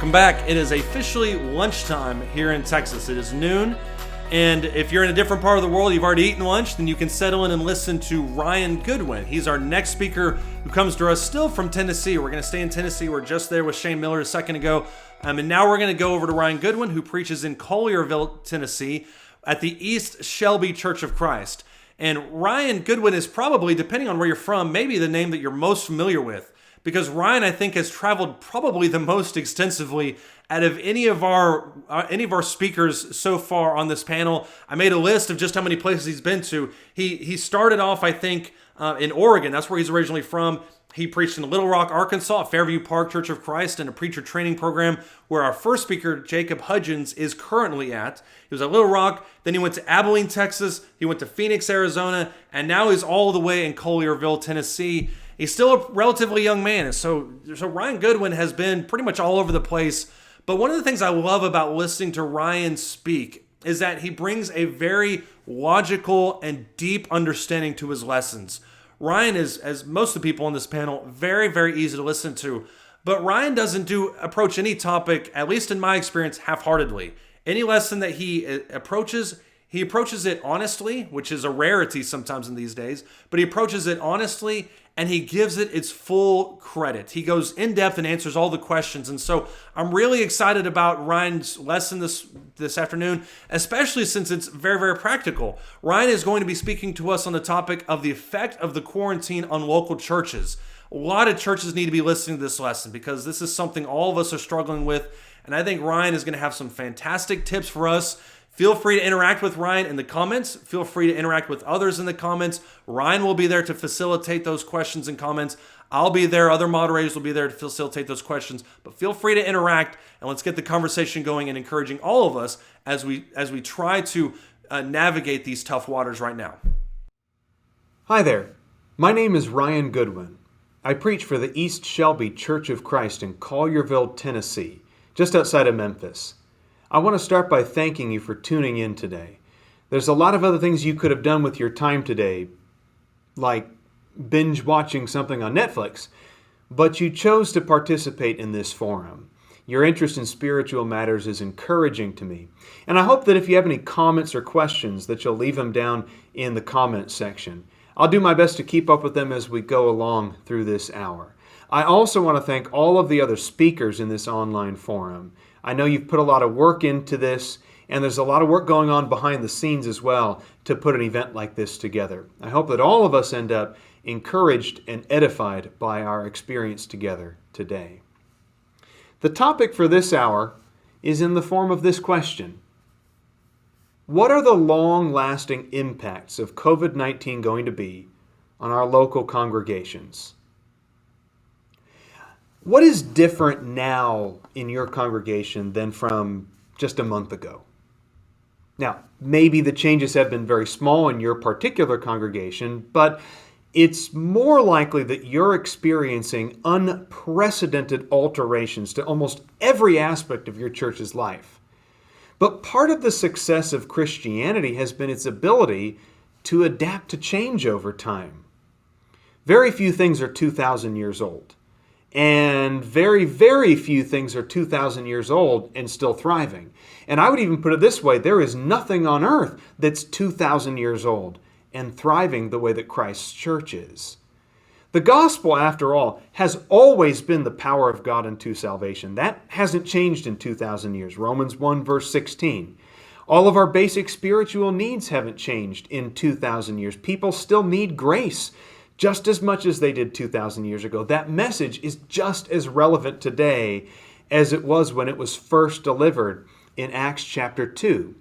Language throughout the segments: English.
Welcome back. It is officially lunchtime here in Texas. It is noon, and if you're in a different part of the world, you've already eaten lunch, then you can settle in and listen to Ryan Goodwin. He's our next speaker who comes to us still from Tennessee. We're going to stay in Tennessee. We're just there with Shane Miller a second ago, and now we're going to go over to Ryan Goodwin, who preaches in Collierville, Tennessee, at the East Shelby Church of Christ. And Ryan Goodwin is probably, depending on where you're from, maybe the name that you're most familiar with. Because Ryan, I think, has traveled probably the most extensively out of any of our speakers so far on this panel. I made a list of just how many places he's been to. He started off, I think, in Oregon. That's where he's originally from. He preached in Little Rock, Arkansas, at Fairview Park Church of Christ, and a preacher training program where our first speaker, Jacob Hudgens, is currently at. He was at Little Rock, then he went to Abilene, Texas, he went to Phoenix, Arizona, and now he's all the way in Collierville, Tennessee. He's still a relatively young man, and so Ryan Goodwin has been pretty much all over the place. But one of the things I love about listening to Ryan speak is that he brings a very logical and deep understanding to his lessons. Ryan is, as most of the people on this panel, very, very easy to listen to. But Ryan doesn't approach any topic, at least in my experience, half-heartedly. Any lesson that he approaches it honestly, which is a rarity sometimes in these days, but he approaches it honestly and he gives it its full credit. He goes in depth and answers all the questions. And so I'm really excited about Ryan's lesson this afternoon, especially since it's very, very practical. Ryan is going to be speaking to us on the topic of the effect of the quarantine on local churches. A lot of churches need to be listening to this lesson because this is something all of us are struggling with. And I think Ryan is going to have some fantastic tips for us. Feel free to interact with Ryan in the comments. Feel free to interact with others in the comments. Ryan will be there to facilitate those questions and comments. I'll be there. Other moderators will be there to facilitate those questions. But feel free to interact, and let's get the conversation going and encouraging all of us as we try to navigate these tough waters right now. Hi there. My name is Ryan Goodwin. I preach for the East Shelby Church of Christ in Collierville, Tennessee, just outside of Memphis. I want to start by thanking you for tuning in today. There's a lot of other things you could have done with your time today, like binge watching something on Netflix, but you chose to participate in this forum. Your interest in spiritual matters is encouraging to me, and I hope that if you have any comments or questions that you'll leave them down in the comments section. I'll do my best to keep up with them as we go along through this hour. I also want to thank all of the other speakers in this online forum. I know you've put a lot of work into this, and there's a lot of work going on behind the scenes as well to put an event like this together. I hope that all of us end up encouraged and edified by our experience together today. The topic for this hour is in the form of this question. What are the long-lasting impacts of COVID-19 going to be on our local congregations? What is different now in your congregation than from just a month ago? Now, maybe the changes have been very small in your particular congregation, but it's more likely that you're experiencing unprecedented alterations to almost every aspect of your church's life. But part of the success of Christianity has been its ability to adapt to change over time. Very few things are 2,000 years old. And very, very few things are 2,000 years old and still thriving. And I would even put it this way, there is nothing on earth that's 2,000 years old and thriving the way that Christ's church is. The gospel, after all, has always been the power of God unto salvation. That hasn't changed in 2,000 years. Romans 1 verse 16. All of our basic spiritual needs haven't changed in 2,000 years. People still need grace just as much as they did 2,000 years ago. That message is just as relevant today as it was when it was first delivered in Acts chapter 2.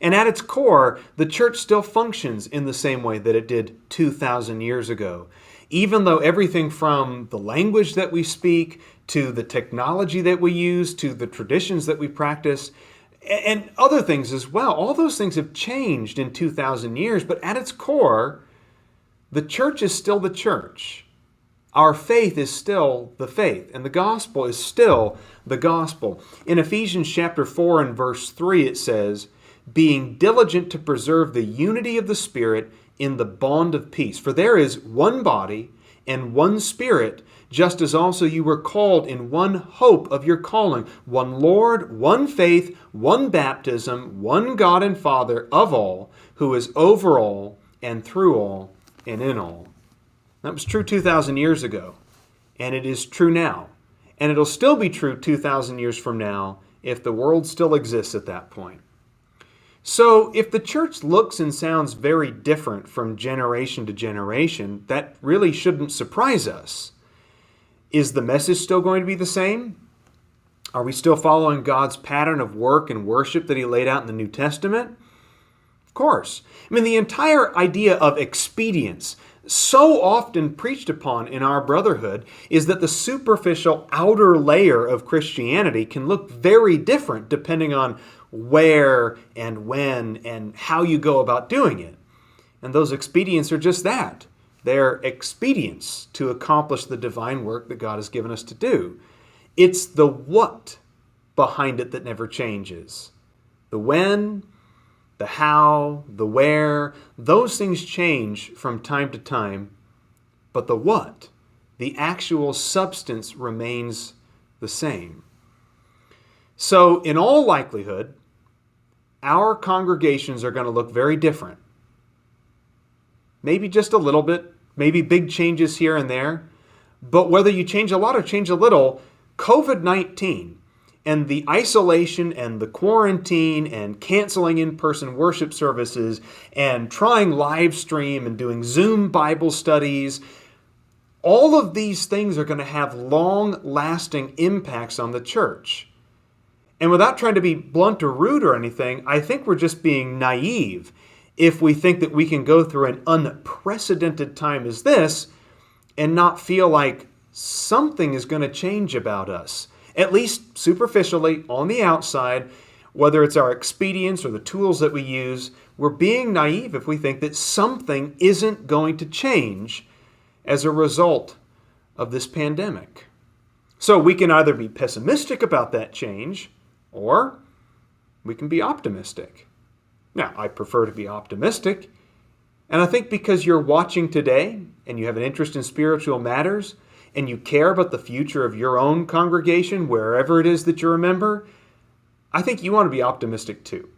And at its core, the church still functions in the same way that it did 2,000 years ago. Even though everything from the language that we speak, to the technology that we use, to the traditions that we practice, and other things as well, all those things have changed in 2,000 years, but at its core, the church is still the church. Our faith is still the faith, and the gospel is still the gospel. In Ephesians chapter 4 and verse 3, it says, being diligent to preserve the unity of the Spirit in the bond of peace. For there is one body and one Spirit, just as also you were called in one hope of your calling, one Lord, one faith, one baptism, one God and Father of all, who is over all and through all and in all. That was true 2,000 years ago, and it is true now. And it'll still be true 2,000 years from now if the world still exists at that point. So if the church looks and sounds very different from generation to generation, that really shouldn't surprise us. Is the message still going to be the same? Are we still following God's pattern of work and worship that He laid out in the New Testament? Of course. I mean, the entire idea of expedience, so often preached upon in our brotherhood, is that the superficial outer layer of Christianity can look very different depending on where and when and how you go about doing it. And those expedients are just that. They're expedients to accomplish the divine work that God has given us to do. It's the what behind it that never changes. The when, the how, the where, those things change from time to time, but the what, the actual substance, remains the same. So, in all likelihood, our congregations are going to look very different. Maybe just a little bit, maybe big changes here and there, but whether you change a lot or change a little, COVID-19 and the isolation and the quarantine and canceling in-person worship services and trying live stream and doing Zoom Bible studies, all of these things are going to have long-lasting impacts on the church. And without trying to be blunt or rude or anything, I think we're just being naive if we think that we can go through an unprecedented time as this and not feel like something is going to change about us, at least superficially on the outside, whether it's our expedients or the tools that we use. We're being naive if we think that something isn't going to change as a result of this pandemic. So we can either be pessimistic about that change, or we can be optimistic. Now, I prefer to be optimistic, and I think because you're watching today and you have an interest in spiritual matters and you care about the future of your own congregation, wherever it is that you're a member, I think you want to be optimistic too.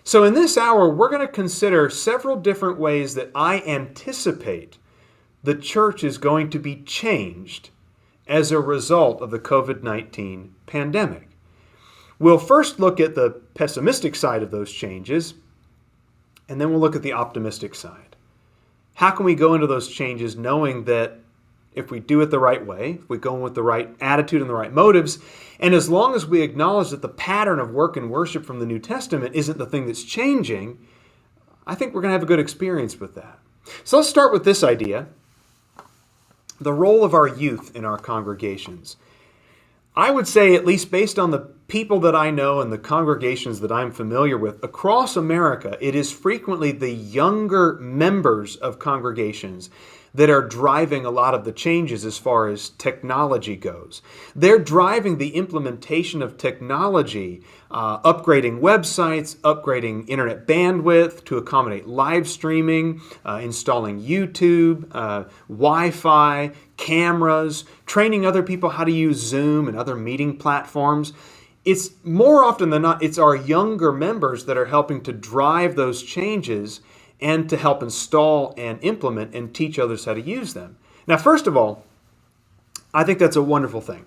So in this hour, we're going to consider several different ways that I anticipate the church is going to be changed as a result of the COVID-19 pandemic. We'll first look at the pessimistic side of those changes, and then we'll look at the optimistic side. How can we go into those changes knowing that if we do it the right way, if we go in with the right attitude and the right motives, and as long as we acknowledge that the pattern of work and worship from the New Testament isn't the thing that's changing, I think we're going to have a good experience with that. So let's start with this idea, the role of our youth in our congregations. I would say, at least based on the people that I know and the congregations that I'm familiar with across America, it is frequently the younger members of congregations that are driving a lot of the changes as far as technology goes. They're driving the implementation of technology, upgrading websites, upgrading internet bandwidth to accommodate live streaming, installing YouTube, Wi-Fi, cameras, training other people how to use Zoom and other meeting platforms. It's more often than not, it's our younger members that are helping to drive those changes and to help install and implement and teach others how to use them. Now, first of all, I think that's a wonderful thing.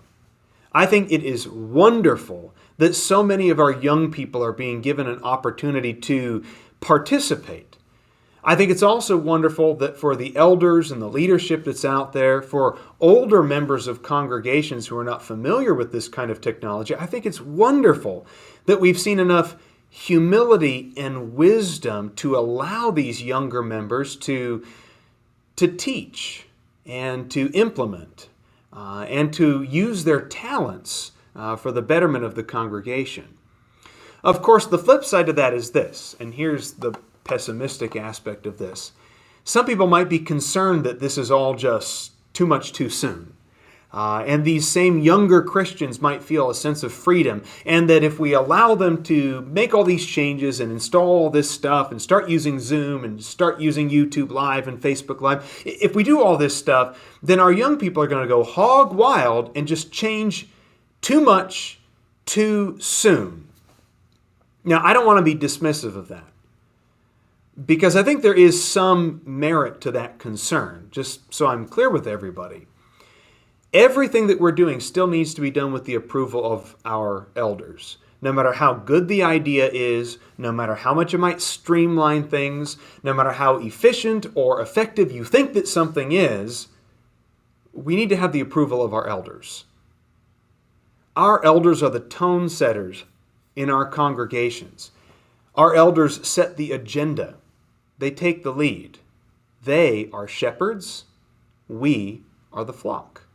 I think it is wonderful that so many of our young people are being given an opportunity to participate. I think it's also wonderful that for the elders and the leadership that's out there, for older members of congregations who are not familiar with this kind of technology, I think it's wonderful that we've seen enough humility and wisdom to allow these younger members to teach and to implement and to use their talents for the betterment of the congregation. Of course, the flip side of that is this, and here's the pessimistic aspect of this. Some people might be concerned that this is all just too much too soon, And these same younger Christians might feel a sense of freedom, and that if we allow them to make all these changes and install all this stuff and start using Zoom and start using YouTube Live and Facebook Live, if we do all this stuff, then our young people are going to go hog wild and just change too much too soon. Now, I don't want to be dismissive of that, because I think there is some merit to that concern, just so I'm clear with everybody. Everything that we're doing still needs to be done with the approval of our elders. No matter how good the idea is, no matter how much it might streamline things, no matter how efficient or effective you think that something is, we need to have the approval of our elders. Our elders are the tone setters in our congregations. Our elders set the agenda. They take the lead. They are shepherds. We are the flock.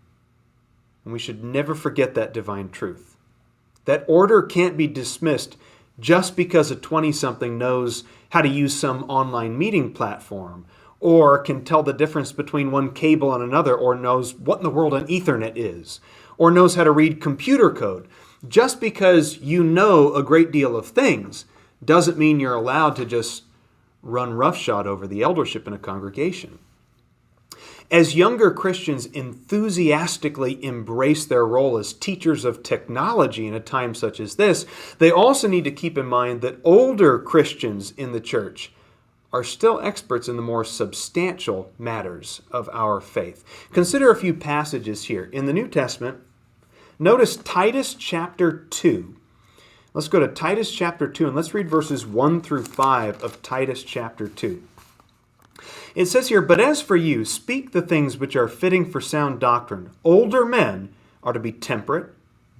And we should never forget that divine truth. That order can't be dismissed just because a 20-something knows how to use some online meeting platform, or can tell the difference between one cable and another, or knows what in the world an Ethernet is, or knows how to read computer code. Just because you know a great deal of things doesn't mean you're allowed to just run roughshod over the eldership in a congregation. As younger Christians enthusiastically embrace their role as teachers of technology in a time such as this, they also need to keep in mind that older Christians in the church are still experts in the more substantial matters of our faith. Consider a few passages here. In the New Testament, notice Titus chapter 2. Let's go to Titus chapter 2, and let's read verses 1 through 5 of Titus chapter 2. It says here, "But as for you, speak the things which are fitting for sound doctrine. Older men are to be temperate,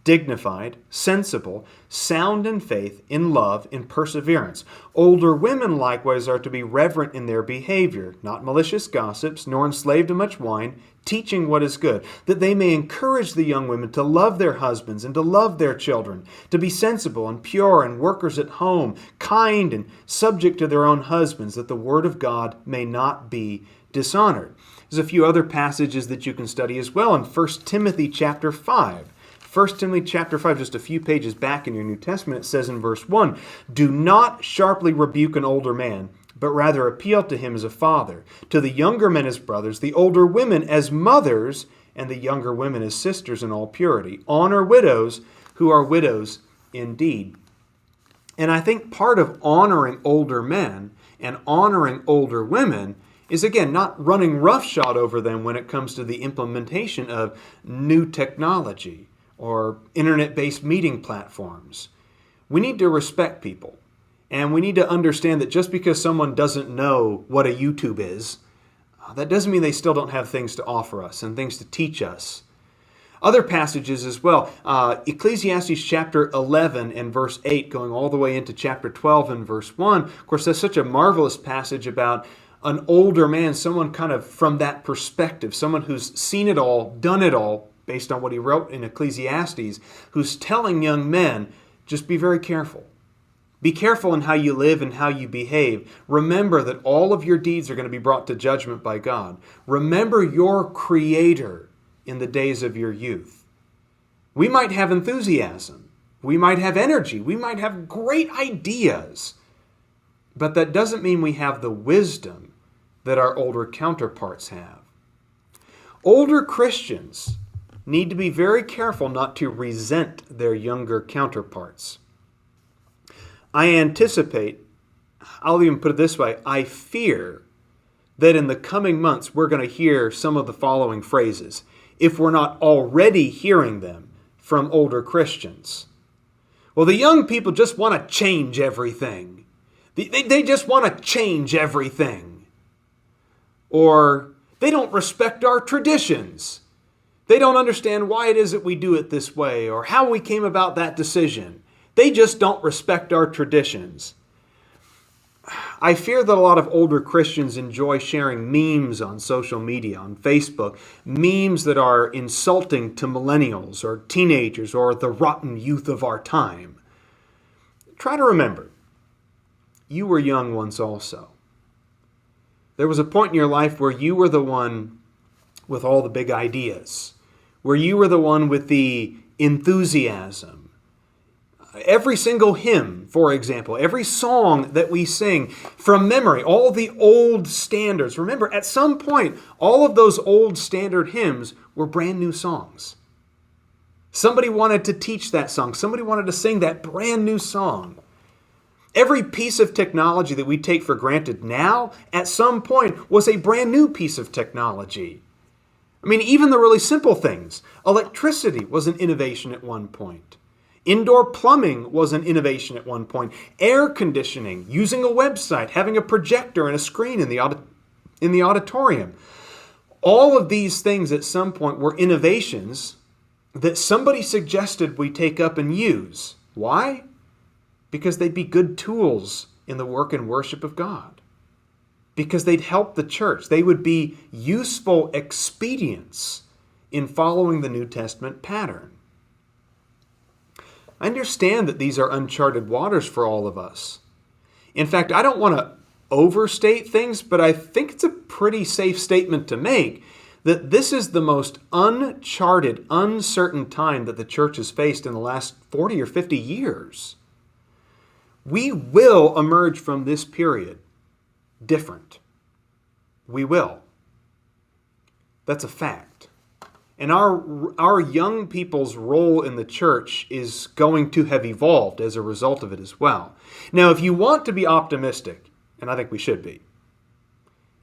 dignified, sensible, sound in faith, in love, in perseverance. Older women likewise are to be reverent in their behavior, not malicious gossips, nor enslaved to much wine, teaching what is good, that they may encourage the young women to love their husbands and to love their children, to be sensible and pure and workers at home, kind and subject to their own husbands, that the word of God may not be dishonored." There's a few other passages that you can study as well in 1 Timothy chapter 5. 1 Timothy chapter 5, just a few pages back in your New Testament, it says in verse 1, "Do not sharply rebuke an older man, but rather appeal to him as a father, to the younger men as brothers, the older women as mothers, and the younger women as sisters in all purity. Honor widows who are widows indeed." And I think part of honoring older men and honoring older women is, again, not running roughshod over them when it comes to the implementation of new technology or internet-based meeting platforms. We need to respect people. And we need to understand that just because someone doesn't know what a YouTube is, that doesn't mean they still don't have things to offer us and things to teach us. Other passages as well. Ecclesiastes chapter 11 and verse 8, going all the way into chapter 12 and verse 1. Of course, that's such a marvelous passage about an older man, someone kind of from that perspective, someone who's seen it all, done it all, based on what he wrote in Ecclesiastes, who's telling young men, just be very careful. Be careful in how you live and how you behave. Remember that all of your deeds are going to be brought to judgment by God. Remember your Creator in the days of your youth. We might have enthusiasm. We might have energy. We might have great ideas. But that doesn't mean we have the wisdom that our older counterparts have. Older Christians need to be very careful not to resent their younger counterparts. I anticipate, I'll even put it this way, I fear that in the coming months we're going to hear some of the following phrases, if we're not already hearing them from older Christians. Well, the young people just want to change everything. They just want to change everything. Or they don't respect our traditions. They don't understand why it is that we do it this way or how we came about that decision. They just don't respect our traditions. I fear that a lot of older Christians enjoy sharing memes on social media, on Facebook, memes that are insulting to millennials or teenagers or the rotten youth of our time. Try to remember, you were young once also. There was a point in your life where you were the one with all the big ideas, where you were the one with the enthusiasm. Every single hymn, for example, every song that we sing from memory, all the old standards. Remember, at some point, all of those old standard hymns were brand new songs. Somebody wanted to teach that song. Somebody wanted to sing that brand new song. Every piece of technology that we take for granted now, at some point, was a brand new piece of technology. I mean, even the really simple things. Electricity was an innovation at one point. Indoor plumbing was an innovation at one point. Air conditioning, using a website, having a projector and a screen in the auditorium. All of these things at some point were innovations that somebody suggested we take up and use. Why? Because they'd be good tools in the work and worship of God. Because they'd help the church. They would be useful expedients in following the New Testament pattern. I understand that these are uncharted waters for all of us. In fact, I don't want to overstate things, but I think it's a pretty safe statement to make that this is the most uncharted, uncertain time that the church has faced in the last 40 or 50 years. We will emerge from this period different. We will. That's a fact. And our young people's role in the church is going to have evolved as a result of it as well. Now, if you want to be optimistic, and I think we should be,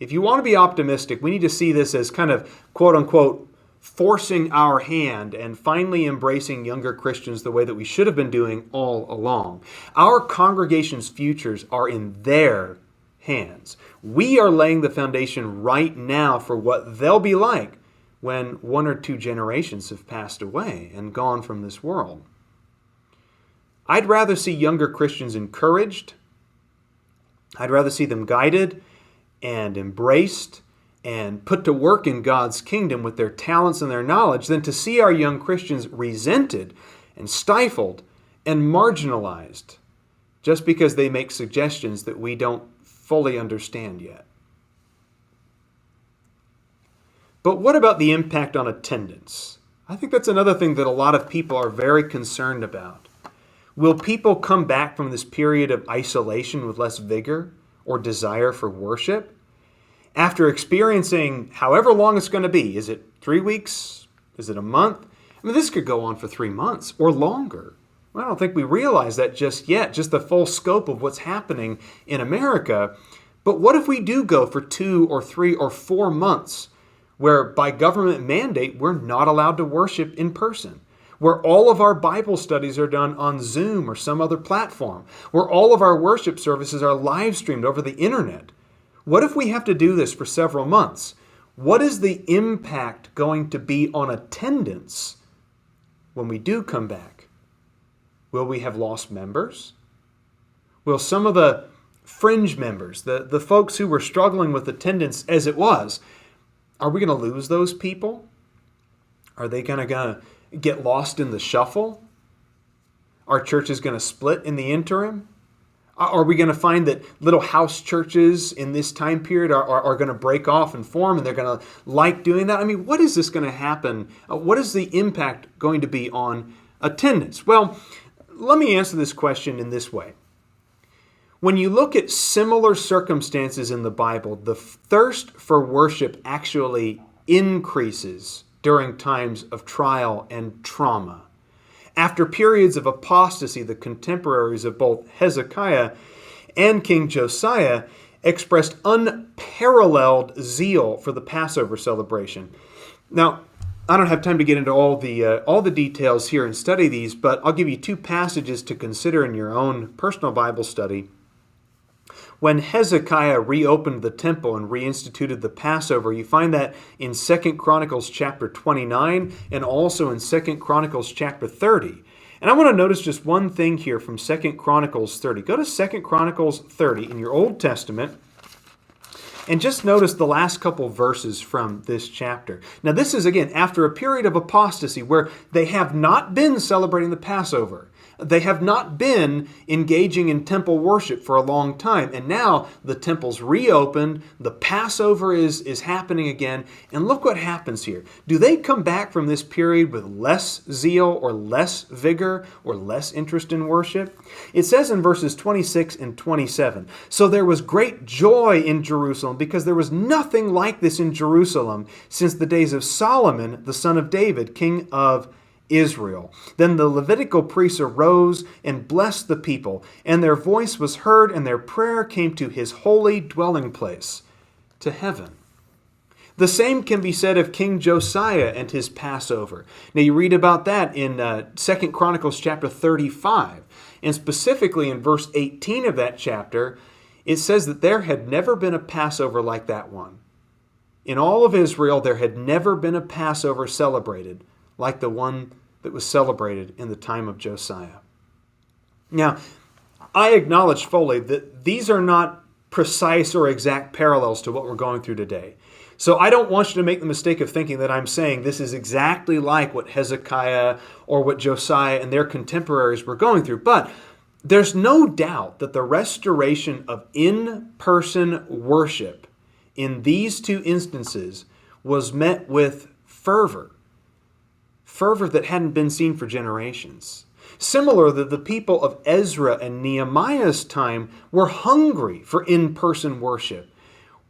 if you want to be optimistic, we need to see this as kind of, quote unquote, forcing our hand and finally embracing younger Christians the way that we should have been doing all along. Our congregation's futures are in their hands. We are laying the foundation right now for what they'll be like when 1 or 2 generations have passed away and gone from this world. I'd rather see younger Christians encouraged. I'd rather see them guided and embraced and put to work in God's kingdom with their talents and their knowledge than to see our young Christians resented and stifled and marginalized just because they make suggestions that we don't fully understand yet. But what about the impact on attendance? I think that's another thing that a lot of people are very concerned about. Will people come back from this period of isolation with less vigor or desire for worship? After experiencing however long it's going to be, is it 3 weeks? Is it a month? I mean, this could go on for 3 months or longer. I don't think we realize that just yet, just the full scope of what's happening in America. But what if we do go for 2 or 3 or 4 months where by government mandate we're not allowed to worship in person, where all of our Bible studies are done on Zoom or some other platform, where all of our worship services are live streamed over the internet? What if we have to do this for several months? What is the impact going to be on attendance when we do come back? Will we have lost members? Will some of the fringe members, the folks who were struggling with attendance as it was, are we going to lose those people? Are they going to get lost in the shuffle? Our church is going to split in the interim? Are we going to find that little house churches in this time period are going to break off and form and they're going to like doing that? I mean, what is this going to happen? What is the impact going to be on attendance? Well, let me answer this question in this way. When you look at similar circumstances in the Bible, the thirst for worship actually increases during times of trial and trauma. After periods of apostasy, the contemporaries of both Hezekiah and King Josiah expressed unparalleled zeal for the Passover celebration. Now, I don't have time to get into all the details here and study these, but I'll give you 2 passages to consider in your own personal Bible study. When Hezekiah reopened the temple and reinstituted the Passover, you find that in 2 Chronicles chapter 29 and also in 2 Chronicles chapter 30. And I want to notice just one thing here from 2 Chronicles 30. Go to 2 Chronicles 30 in your Old Testament and just notice the last couple verses from this chapter. Now this is, again, after a period of apostasy where they have not been celebrating the Passover. They have not been engaging in temple worship for a long time. And now the temple's reopened, the Passover is happening again. And look what happens here. Do they come back from this period with less zeal or less vigor or less interest in worship? It says in verses 26 and 27, "So there was great joy in Jerusalem because there was nothing like this in Jerusalem since the days of Solomon, the son of David, king of Israel. Then the Levitical priests arose and blessed the people, and their voice was heard, and their prayer came to his holy dwelling place, to heaven." The same can be said of King Josiah and his Passover. Now you read about that in 2 Chronicles chapter 35, and specifically in verse 18 of that chapter, it says that there had never been a Passover like that one. In all of Israel, there had never been a Passover celebrated like the one that was celebrated in the time of Josiah. Now, I acknowledge fully that these are not precise or exact parallels to what we're going through today. So I don't want you to make the mistake of thinking that I'm saying this is exactly like what Hezekiah or what Josiah and their contemporaries were going through. But there's no doubt that the restoration of in-person worship in these two instances was met with fervor that hadn't been seen for generations. Similarly, the people of Ezra and Nehemiah's time were hungry for in-person worship.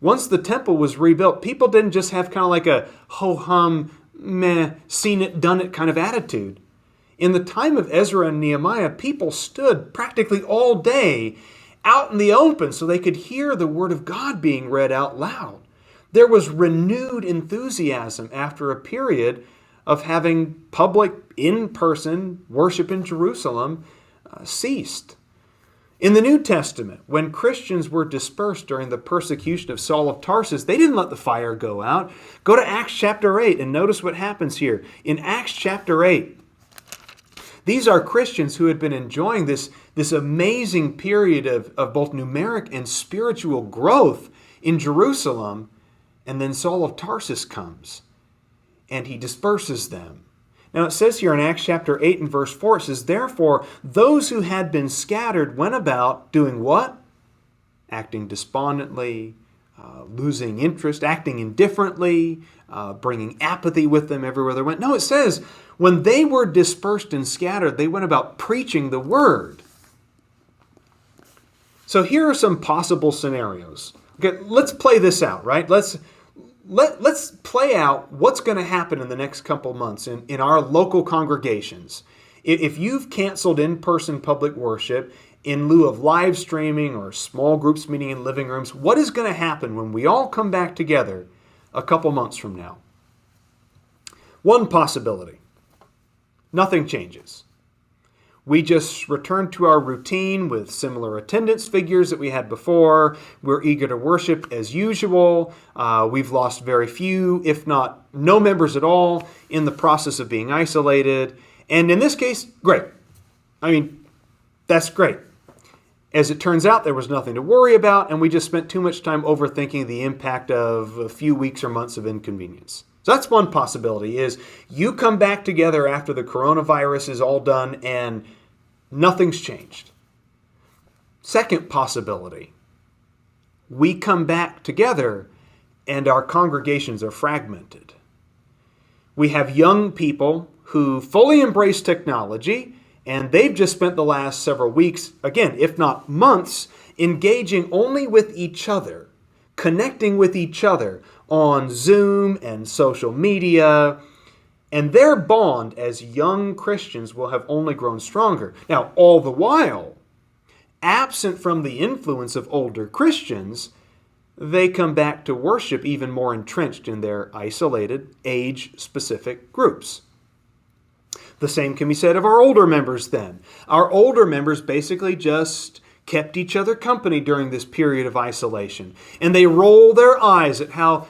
Once the temple was rebuilt, people didn't just have kind of like a ho-hum, meh, seen it, done it kind of attitude. In the time of Ezra and Nehemiah, people stood practically all day out in the open so they could hear the Word of God being read out loud. There was renewed enthusiasm after a period of having public, in-person worship in Jerusalem ceased. In the New Testament, when Christians were dispersed during the persecution of Saul of Tarsus, they didn't let the fire go out. Go to Acts chapter 8 and notice what happens here. In Acts chapter 8, these are Christians who had been enjoying this amazing period of both numeric and spiritual growth in Jerusalem, and then Saul of Tarsus comes, and he disperses them. Now it says here in Acts chapter 8 and verse 4, it says, "Therefore, those who had been scattered went about doing what? Acting despondently, losing interest, acting indifferently, bringing apathy with them everywhere they went." No, it says, when they were dispersed and scattered, they went about preaching the word. So here are some possible scenarios. Okay, let's play this out, right? Let's play out what's going to happen in the next couple months in our local congregations. If you've canceled in-person public worship in lieu of live streaming or small groups meeting in living rooms, what is going to happen when we all come back together a couple months from now? One possibility: nothing changes. We just return to our routine with similar attendance figures that we had before. We're eager to worship as usual. We've lost very few, if not no members at all, in the process of being isolated. And in this case, great. I mean, that's great. As it turns out, there was nothing to worry about, and we just spent too much time overthinking the impact of a few weeks or months of inconvenience. So that's one possibility, is you come back together after the coronavirus is all done and nothing's changed. Second possibility, we come back together and our congregations are fragmented. We have young people who fully embrace technology, and they've just spent the last several weeks, again, if not months, engaging only with each other, connecting with each other on Zoom and social media, and their bond as young Christians will have only grown stronger. Now, all the while, absent from the influence of older Christians, they come back to worship even more entrenched in their isolated, age-specific groups. The same can be said of our older members then. Our older members basically just kept each other company during this period of isolation, and they roll their eyes at how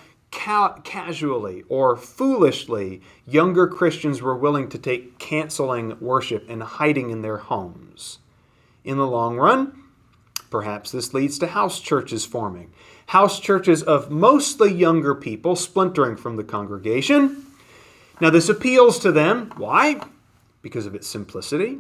casually or foolishly younger Christians were willing to take canceling worship and hiding in their homes. In the long run, perhaps this leads to house churches forming. House churches of mostly younger people splintering from the congregation. Now this appeals to them. Why? Because of its simplicity.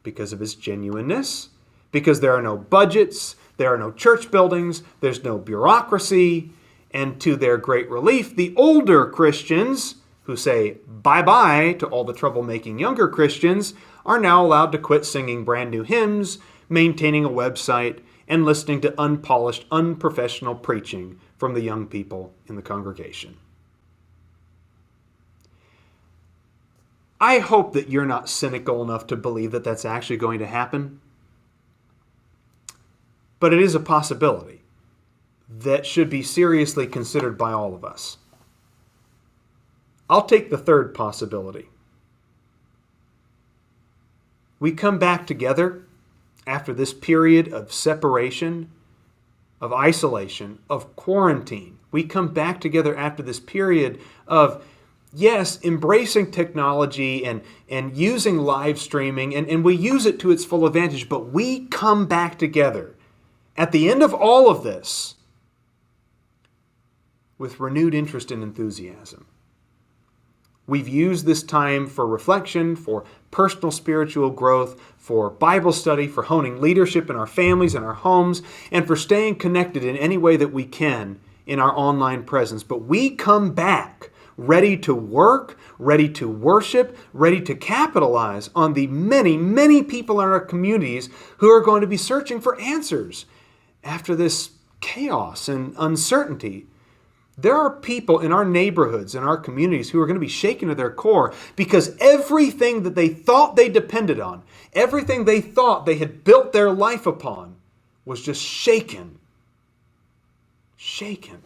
because of its genuineness, because there are no budgets, there are no church buildings, there's no bureaucracy, and to their great relief, the older Christians, who say bye-bye to all the troublemaking younger Christians, are now allowed to quit singing brand new hymns, maintaining a website, and listening to unpolished, unprofessional preaching from the young people in the congregation. I hope that you're not cynical enough to believe that that's actually going to happen. But it is a possibility that should be seriously considered by all of us. I'll take the third possibility. We come back together after this period of separation, of isolation, of quarantine. We come back together after this period of, yes, embracing technology and using live streaming, and we use it to its full advantage, but we come back together at the end of all of this with renewed interest and enthusiasm. We've used this time for reflection, for personal spiritual growth, for Bible study, for honing leadership in our families and our homes, and for staying connected in any way that we can in our online presence. But we come back ready to work, ready to worship, ready to capitalize on the many, many people in our communities who are going to be searching for answers after this chaos and uncertainty. There are people in our neighborhoods, in our communities, who are going to be shaken to their core because everything that they thought they depended on, everything they thought they had built their life upon, was just shaken. Shaken.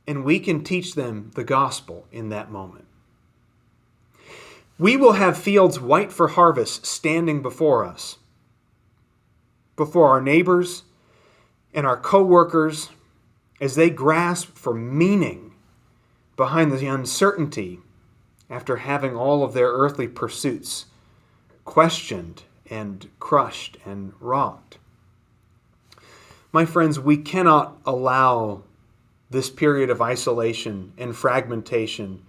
And we can teach them the gospel in that moment. We will have fields white for harvest standing before us, before our neighbors and our co-workers, as they grasp for meaning behind the uncertainty after having all of their earthly pursuits questioned and crushed and rocked. My friends, we cannot allow this period of isolation and fragmentation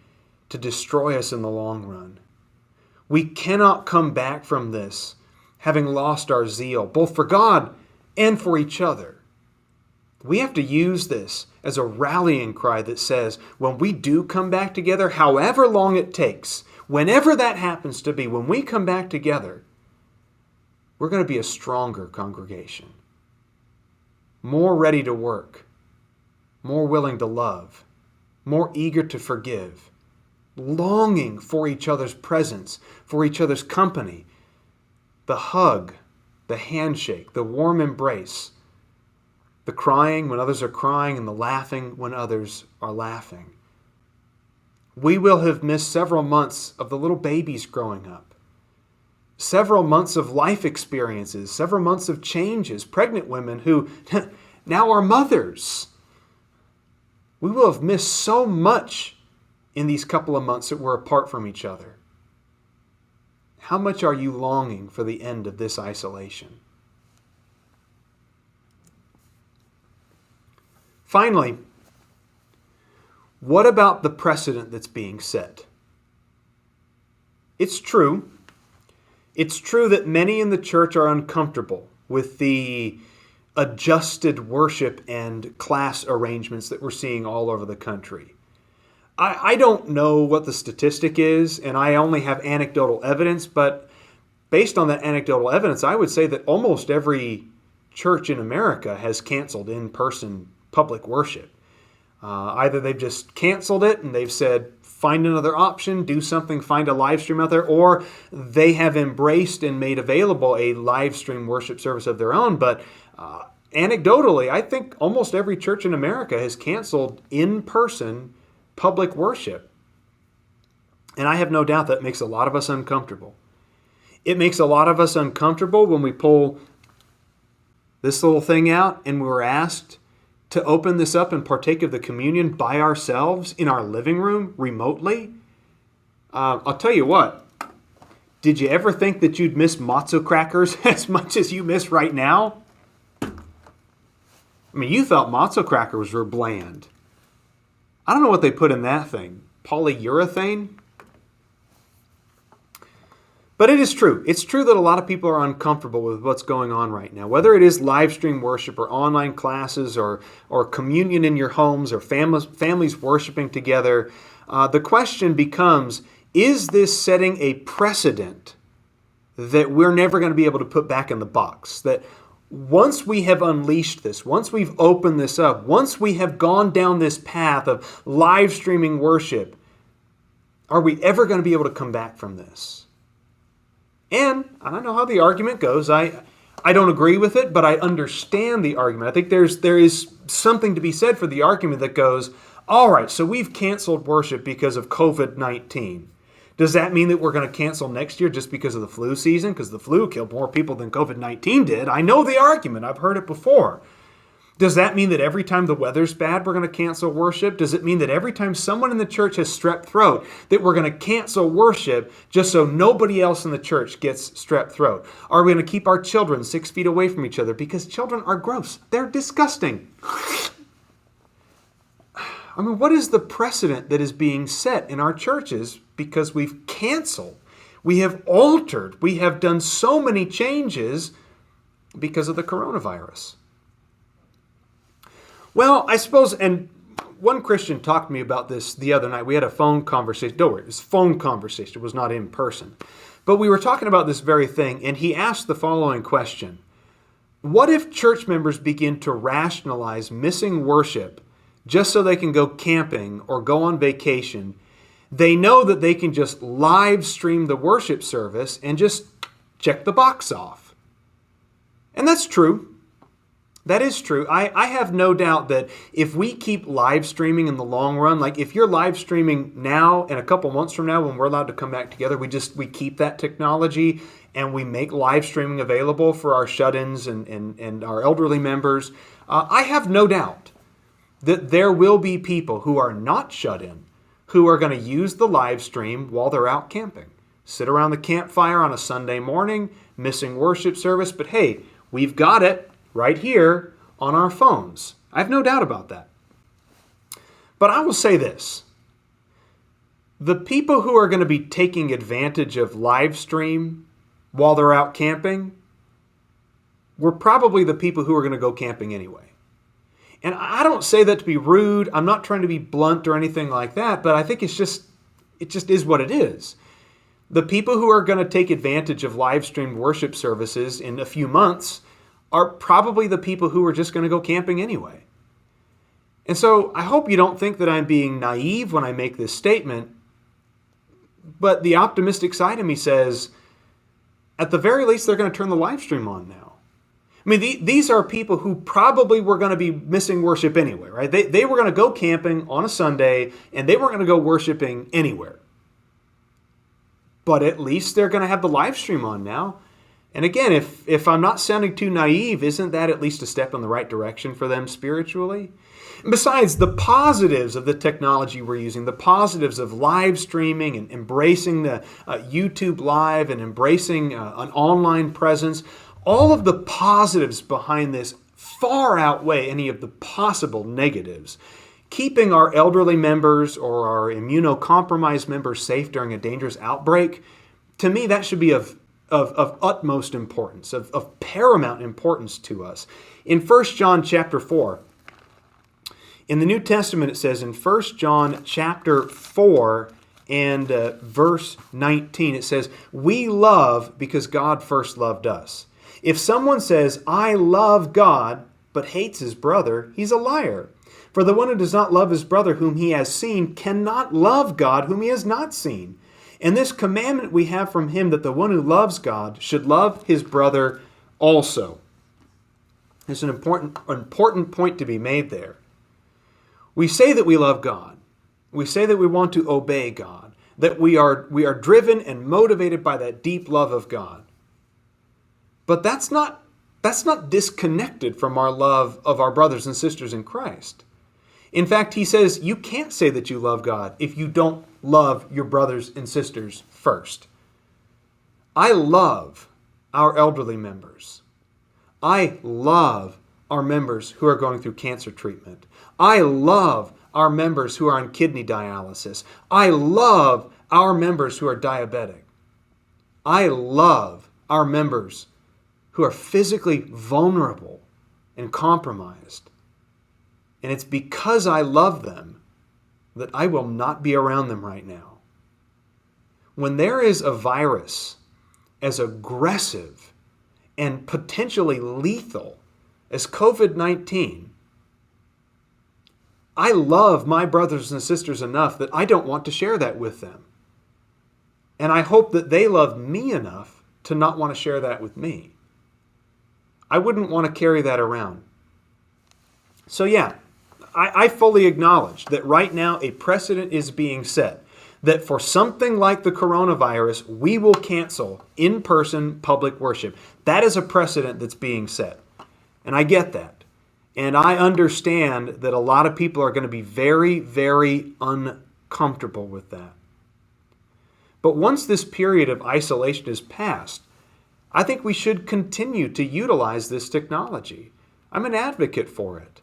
to destroy us in the long run. We cannot come back from this having lost our zeal, both for God and for each other. We have to use this as a rallying cry that says, when we do come back together, however long it takes, whenever that happens to be, when we come back together, we're going to be a stronger congregation, more ready to work, more willing to love, more eager to forgive, longing for each other's presence, for each other's company, the hug, the handshake, the warm embrace, the crying when others are crying, and the laughing when others are laughing. We will have missed several months of the little babies growing up, several months of life experiences, several months of changes, pregnant women who now are mothers. We will have missed so much in these couple of months that we're apart from each other. How much are you longing for the end of this isolation? Finally, what about the precedent that's being set? It's true. It's true that many in the church are uncomfortable with the adjusted worship and class arrangements that we're seeing all over the country. I don't know what the statistic is, and I only have anecdotal evidence, but based on that anecdotal evidence, I would say that almost every church in America has canceled in-person public worship. Either they've just canceled it and they've said, find another option, do something, find a live stream out there, or they have embraced and made available a live stream worship service of their own. But anecdotally, I think almost every church in America has canceled in-person public worship. And I have no doubt that makes a lot of us uncomfortable. It makes a lot of us uncomfortable when we pull this little thing out and we're asked to open this up and partake of the communion by ourselves in our living room remotely. I'll tell you what, did you ever think that you'd miss matzo crackers as much as you miss right now? I mean, you thought matzo crackers were bland. I don't know what they put in that thing. Polyurethane? But it is true. It's true that a lot of people are uncomfortable with what's going on right now. Whether it is live stream worship or online classes or communion in your homes or families worshiping together, the question becomes, is this setting a precedent that we're never going to be able to put back in the box? That once we have unleashed this, once we've opened this up, once we have gone down this path of live streaming worship, are we ever going to be able to come back from this? And I don't know how the argument goes. I don't agree with it, but I understand the argument. I think there is something to be said for the argument that goes, all right, so we've canceled worship because of COVID-19. Does that mean that we're going to cancel next year just because of the flu season? Because the flu killed more people than COVID-19 did. I know the argument. I've heard it before. Does that mean that every time the weather's bad, we're going to cancel worship? Does it mean that every time someone in the church has strep throat, that we're going to cancel worship just so nobody else in the church gets strep throat? Are we going to keep our children 6 feet away from each other? Because children are gross. They're disgusting. I mean, what is the precedent that is being set in our churches because we've canceled? We have altered. We have done so many changes because of the coronavirus. Well, I suppose, and one Christian talked to me about this the other night. We had a phone conversation. Don't worry, it was a phone conversation. It was not in person. But we were talking about this very thing, and he asked the following question. What if church members begin to rationalize missing worship just so they can go camping or go on vacation? They know that they can just live stream the worship service and just check the box off. And that's true. That is true. I have no doubt that if we keep live streaming in the long run, like if you're live streaming now and a couple months from now when we're allowed to come back together, we keep that technology and we make live streaming available for our shut-ins and our elderly members. I have no doubt that there will be people who are not shut in who are going to use the live stream while they're out camping. Sit around the campfire on a Sunday morning, missing worship service, but hey, we've got it right here on our phones. I have no doubt about that. But I will say this. The people who are going to be taking advantage of live stream while they're out camping were probably the people who are going to go camping anyway. And I don't say that to be rude. I'm not trying to be blunt or anything like that, but I think it just is what it is. The people who are going to take advantage of live streamed worship services in a few months are probably the people who are just going to go camping anyway. And so I hope you don't think that I'm being naive when I make this statement, but the optimistic side of me says, at the very least, they're going to turn the live stream on now. I mean, these are people who probably were going to be missing worship anyway, right? They were going to go camping on a Sunday, and they weren't going to go worshiping anywhere. But at least they're going to have the live stream on now. And again, if I'm not sounding too naive, isn't that at least a step in the right direction for them spiritually? And besides, the positives of the technology we're using, the positives of live streaming and embracing the YouTube Live and embracing an online presence, all of the positives behind this far outweigh any of the possible negatives. Keeping our elderly members or our immunocompromised members safe during a dangerous outbreak, to me, that should be of utmost importance, of paramount importance to us. In 1 John chapter 4, in the New Testament it says in 1 John chapter 4 and verse 19, it says, "We love because God first loved us. If someone says, 'I love God,' but hates his brother, he's a liar. For the one who does not love his brother whom he has seen cannot love God whom he has not seen. And this commandment we have from him, that the one who loves God should love his brother also." There's an important point to be made there. We say that we love God. We say that we want to obey God, that we are driven and motivated by that deep love of God. But that's not disconnected from our love of our brothers and sisters in Christ. In fact, he says you can't say that you love God if you don't love your brothers and sisters first. I love our elderly members. I love our members who are going through cancer treatment. I love our members who are on kidney dialysis. I love our members who are diabetic. I love our members who are physically vulnerable and compromised. And it's because I love them that I will not be around them right now. When there is a virus as aggressive and potentially lethal as COVID-19, I love my brothers and sisters enough that I don't want to share that with them. And I hope that they love me enough to not want to share that with me. I wouldn't want to carry that around. So yeah, I fully acknowledge that right now a precedent is being set that for something like the coronavirus, we will cancel in-person public worship. That is a precedent that's being set. And I get that. And I understand that a lot of people are going to be very, very uncomfortable with that. But once this period of isolation is past, I think we should continue to utilize this technology. I'm an advocate for it.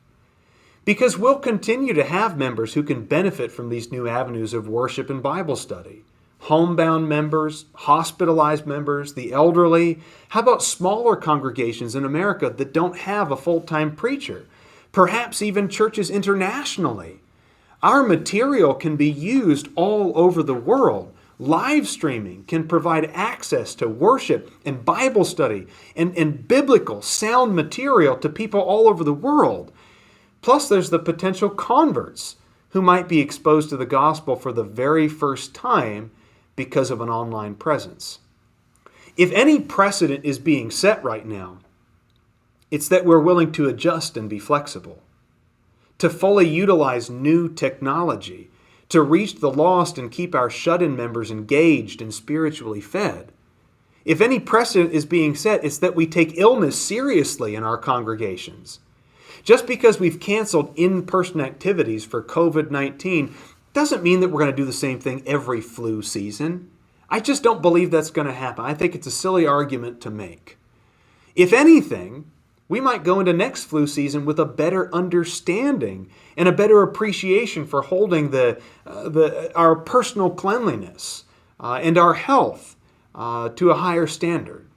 Because we'll continue to have members who can benefit from these new avenues of worship and Bible study. Homebound members, hospitalized members, the elderly. How about smaller congregations in America that don't have a full-time preacher? Perhaps even churches internationally. Our material can be used all over the world. Live streaming can provide access to worship and Bible study and biblical sound material to people all over the world. Plus, there's the potential converts who might be exposed to the gospel for the very first time because of an online presence. If any precedent is being set right now, it's that we're willing to adjust and be flexible, to fully utilize new technology, to reach the lost and keep our shut-in members engaged and spiritually fed. If any precedent is being set, it's that we take illness seriously in our congregations. Just because we've canceled in-person activities for COVID-19 doesn't mean that we're going to do the same thing every flu season. I just don't believe that's going to happen. I think it's a silly argument to make. If anything, we might go into next flu season with a better understanding and a better appreciation for holding our personal cleanliness and our health to a higher standard.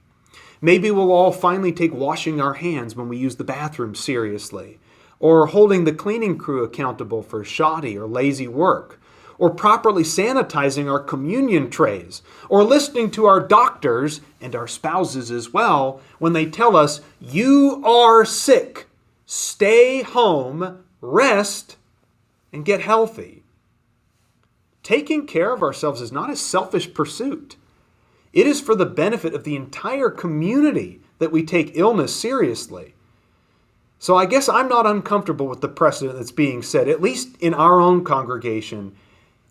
Maybe we'll all finally take washing our hands when we use the bathroom seriously, or holding the cleaning crew accountable for shoddy or lazy work, or properly sanitizing our communion trays, or listening to our doctors and our spouses as well when they tell us, "You are sick, stay home, rest, and get healthy." Taking care of ourselves is not a selfish pursuit. It is for the benefit of the entire community that we take illness seriously. So I guess I'm not uncomfortable with the precedent that's being set, at least in our own congregation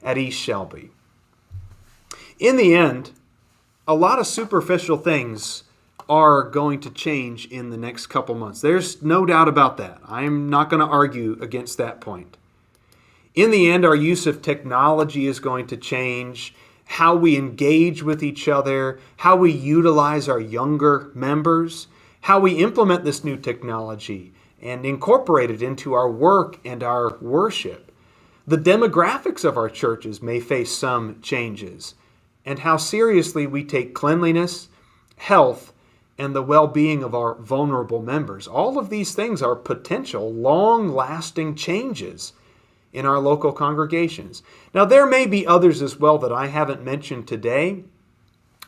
at East Shelby. In the end, a lot of superficial things are going to change in the next couple months. There's no doubt about that. I'm not going to argue against that point. In the end, our use of technology is going to change. How we engage with each other, how we utilize our younger members, how we implement this new technology and incorporate it into our work and our worship. The demographics of our churches may face some changes, and how seriously we take cleanliness, health, and the well-being of our vulnerable members. All of these things are potential long-lasting changes in our local congregations. Now, there may be others as well that I haven't mentioned today,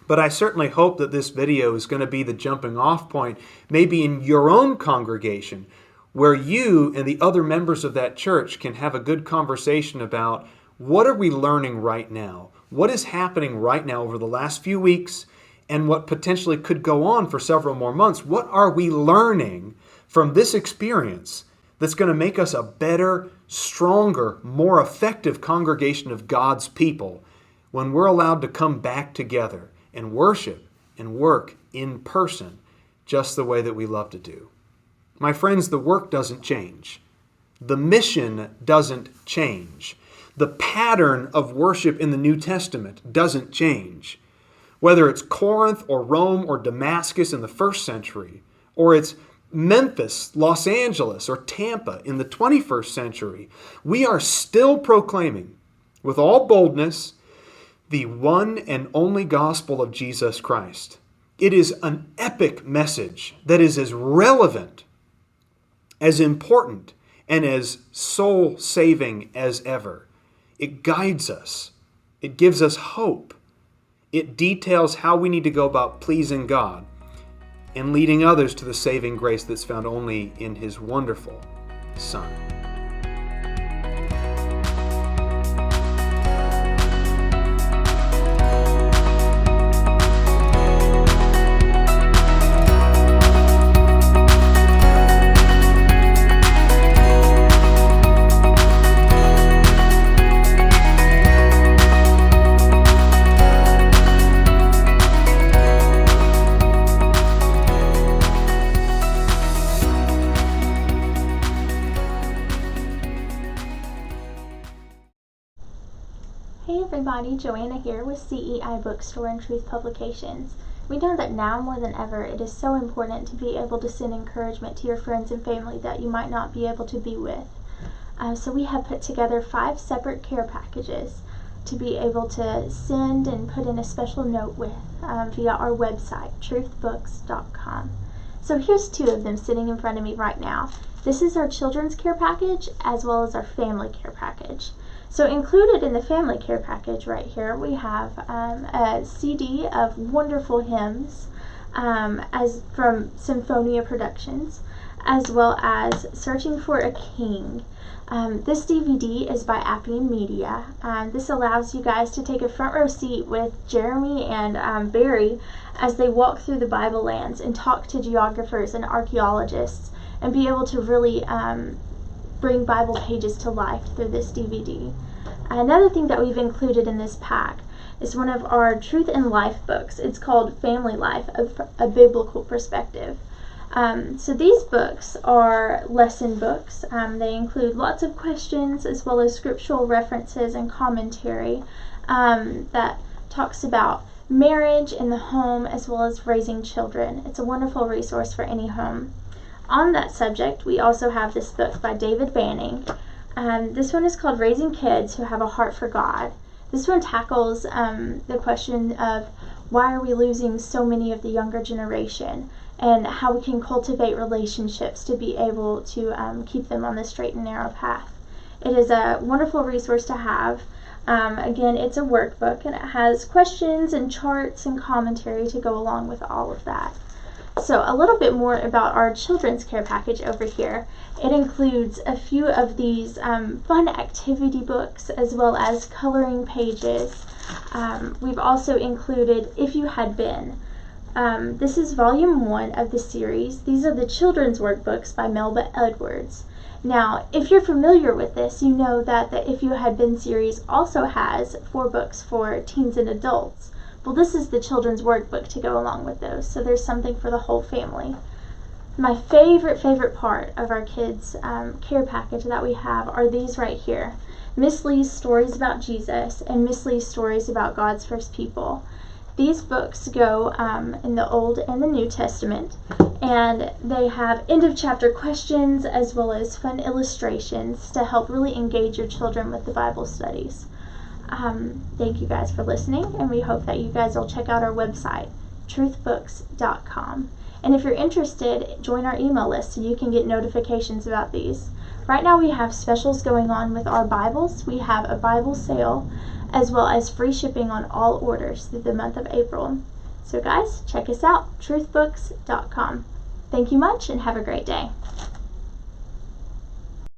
but I certainly hope that this video is going to be the jumping off point, maybe in your own congregation, where you and the other members of that church can have a good conversation about what are we learning right now? What is happening right now over the last few weeks and what potentially could go on for several more months? What are we learning from this experience that's going to make us a better, stronger, more effective congregation of God's people when we're allowed to come back together and worship and work in person just the way that we love to do? My friends, the work doesn't change. The mission doesn't change. The pattern of worship in the New Testament doesn't change. Whether it's Corinth or Rome or Damascus in the first century, or it's Memphis, Los Angeles, or Tampa in the 21st century, we are still proclaiming with all boldness the one and only gospel of Jesus Christ. It is an epic message that is as relevant, as important, and as soul-saving as ever. It guides us. It gives us hope. It details how we need to go about pleasing God and leading others to the saving grace that's found only in His wonderful Son. Hey everybody, Joanna here with CEI Bookstore and Truth Publications. We know that now more than ever it is so important to be able to send encouragement to your friends and family that you might not be able to be with. So we have put together 5 separate care packages to be able to send and put in a special note with via our website, truthbooks.com. So here's 2 of them sitting in front of me right now. This is our children's care package as well as our family care package. So included in the family care package right here, we have a CD of wonderful hymns as from Symphonia Productions, as well as Searching for a King. This DVD is by Appian Media. This allows you guys to take a front row seat with Jeremy and Barry as they walk through the Bible lands and talk to geographers and archaeologists and be able to really bring Bible pages to life through this DVD. Another thing that we've included in this pack is one of our Truth and Life books. It's called Family Life, a Biblical Perspective. So these books are lesson books. They include lots of questions as well as scriptural references and commentary that talks about marriage in the home as well as raising children. It's a wonderful resource for any home. On that subject, we also have this book by David Banning. This one is called Raising Kids Who Have a Heart for God. This one tackles the question of why are we losing so many of the younger generation and how we can cultivate relationships to be able to keep them on the straight and narrow path. It is a wonderful resource to have. Again, it's a workbook and it has questions and charts and commentary to go along with all of that. So a little bit more about our children's care package over here. It includes a few of these fun activity books as well as coloring pages. We've also included If You Had Been. This is volume 1 of the series. These are the children's workbooks by Melba Edwards. Now, if you're familiar with this, you know that the If You Had Been series also has 4 books for teens and adults. Well, this is the children's workbook to go along with those, so there's something for the whole family. My favorite part of our kids' care package that we have are these right here. Miss Lee's Stories About Jesus and Miss Lee's Stories About God's First People. These books go in the Old and the New Testament, and they have end-of-chapter questions as well as fun illustrations to help really engage your children with the Bible studies. Thank you guys for listening, and we hope that you guys will check out our website, truthbooks.com. And if you're interested, join our email list so you can get notifications about these. Right now we have specials going on with our Bibles. We have a Bible sale as well as free shipping on all orders through the month of April. So guys, check us out, truthbooks.com. Thank you much and have a great day.